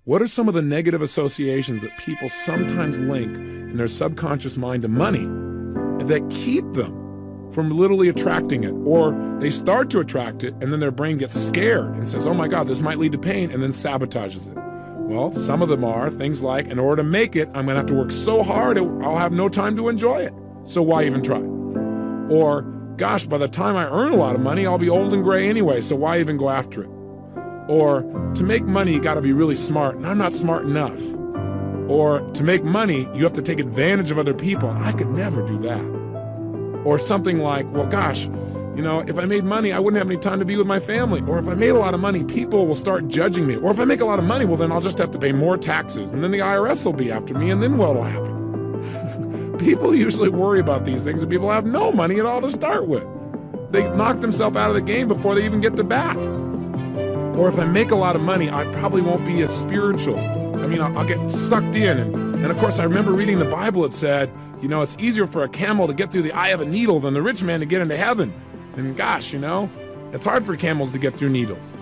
What are some of the negative associations that people sometimes link in their subconscious mind to money that keep them from literally attracting it? Or they start to attract it and then their brain gets scared and says, oh my God, this might lead to pain, and then sabotages it. Well, some of them are things like, in order to make it, I'm gonna have to work so hard, I'll have no time to enjoy it. So why even try? Or, gosh, by the time I earn a lot of money, I'll be old and gray anyway, so why even go after it? Or, to make money, you gotta be really smart, and I'm not smart enough. Or, to make money, you have to take advantage of other people, and I could never do that. Or something like, well, gosh, if I made money, I wouldn't have any time to be with my family. Or if I made a lot of money, people will start judging me. Or if I make a lot of money, well, then I'll just have to pay more taxes, and then the IRS will be after me, and then what'll happen? People usually worry about these things, and people have no money at all to start with. They knock themselves out of the game before they even get to bat. Or if I make a lot of money, I probably won't be as spiritual. I'll get sucked in. And of course, I remember reading the Bible, it said, it's easier for a camel to get through the eye of a needle than the rich man to get into heaven. And gosh, it's hard for camels to get through needles.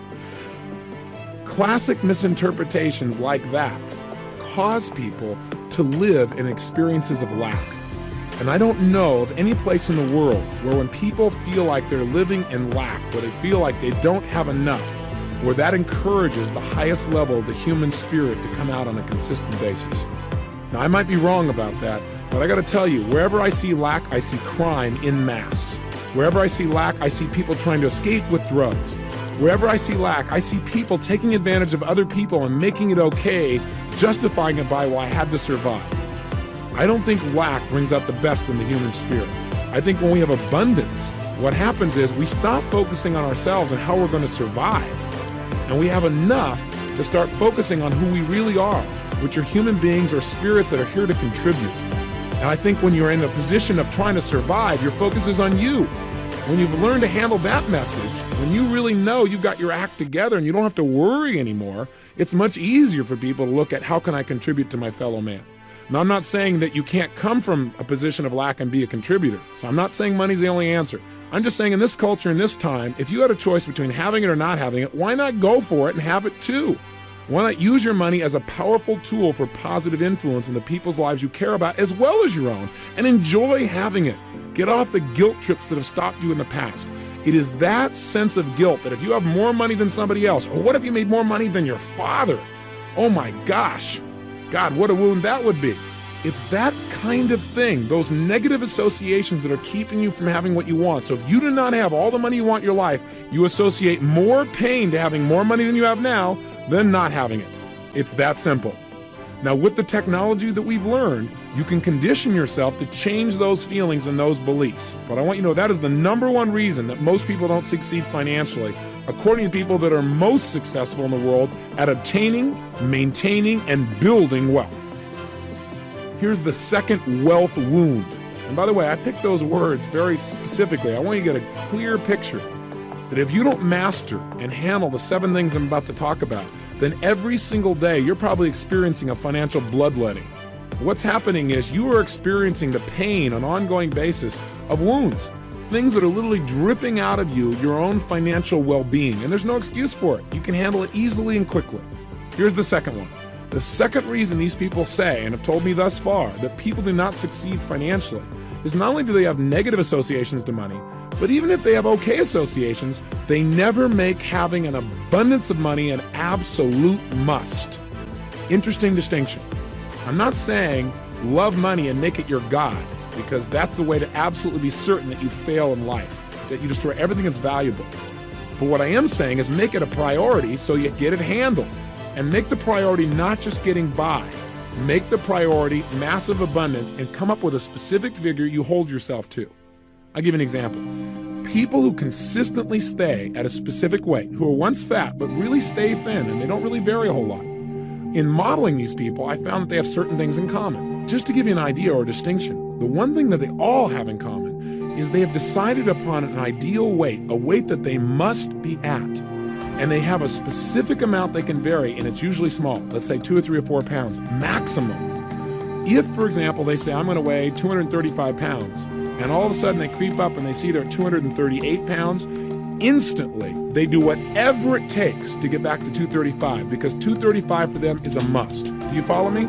Classic misinterpretations like that cause people to live in experiences of lack. And I don't know of any place in the world where when people feel like they're living in lack, where they feel like they don't have enough, where that encourages the highest level of the human spirit to come out on a consistent basis. Now, I might be wrong about that, but I gotta tell you, wherever I see lack, I see crime in mass. Wherever I see lack, I see people trying to escape with drugs. Wherever I see lack, I see people taking advantage of other people and making it okay, justifying it by, well, I had to survive. I don't think lack brings out the best in the human spirit. I think when we have abundance, what happens is we stop focusing on ourselves and how we're going to survive. And we have enough to start focusing on who we really are, which are human beings or spirits that are here to contribute. And I think when you're in a position of trying to survive, your focus is on you. When you've learned to handle that message, when you really know you've got your act together and you don't have to worry anymore, it's much easier for people to look at how can I contribute to my fellow man. Now, I'm not saying that you can't come from a position of lack and be a contributor. So I'm not saying money's the only answer. I'm just saying in this culture, in this time, if you had a choice between having it or not having it, why not go for it and have it too? Why not use your money as a powerful tool for positive influence in the people's lives you care about as well as your own, and enjoy having it. Get off the guilt trips that have stopped you in the past. It is that sense of guilt that if you have more money than somebody else, or what if you made more money than your father? Oh my gosh, God, what a wound that would be. It's that kind of thing, those negative associations that are keeping you from having what you want. So if you do not have all the money you want in your life, you associate more pain to having more money than you have now than not having it. It's that simple. Now, with the technology that we've learned, you can condition yourself to change those feelings and those beliefs. But I want you to know that is the number one reason that most people don't succeed financially, according to people that are most successful in the world at obtaining, maintaining, and building wealth. Here's the second wealth wound. And by the way, I picked those words very specifically. I want you to get a clear picture that if you don't master and handle the 7 things I'm about to talk about, then every single day you're probably experiencing a financial bloodletting. What's happening is you are experiencing the pain on an ongoing basis of wounds, things that are literally dripping out of you, your own financial well-being, and there's no excuse for it. You can handle it easily and quickly. Here's the second one. The second reason these people say, and have told me thus far, that people do not succeed financially is not only do they have negative associations to money, but even if they have okay associations, they never make having an abundance of money an absolute must. Interesting distinction. I'm not saying love money and make it your God, because that's the way to absolutely be certain that you fail in life, that you destroy everything that's valuable. But what I am saying is make it a priority so you get it handled. And make the priority not just getting by. Make the priority massive abundance and come up with a specific figure you hold yourself to. I'll give you an example. People who consistently stay at a specific weight, who are once fat but really stay thin and they don't really vary a whole lot. In modeling these people, I found that they have certain things in common. Just to give you an idea or a distinction, the one thing that they all have in common is they have decided upon an ideal weight, a weight that they must be at. And they have a specific amount they can vary, and it's usually small. Let's say 2 or 3 or 4 pounds, maximum. If, for example, they say, I'm going to weigh 235 pounds, and all of a sudden they creep up and they see they're 238 pounds, instantly they do whatever it takes to get back to 235 because 235 for them is a must. Do you follow me?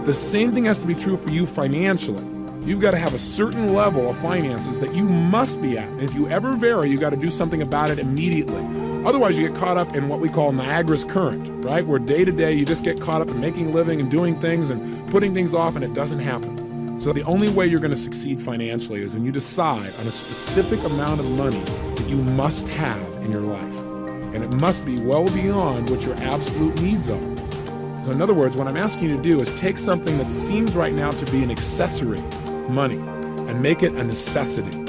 The same thing has to be true for you financially. You've got to have a certain level of finances that you must be at. And if you ever vary, you've got to do something about it immediately. Otherwise, you get caught up in what we call Niagara's current, right? Where day to day, you just get caught up in making a living and doing things and putting things off, and it doesn't happen. So the only way you're going to succeed financially is when you decide on a specific amount of money that you must have in your life. And it must be well beyond what your absolute needs are. So in other words, what I'm asking you to do is take something that seems right now to be an accessory, money, and make it a necessity.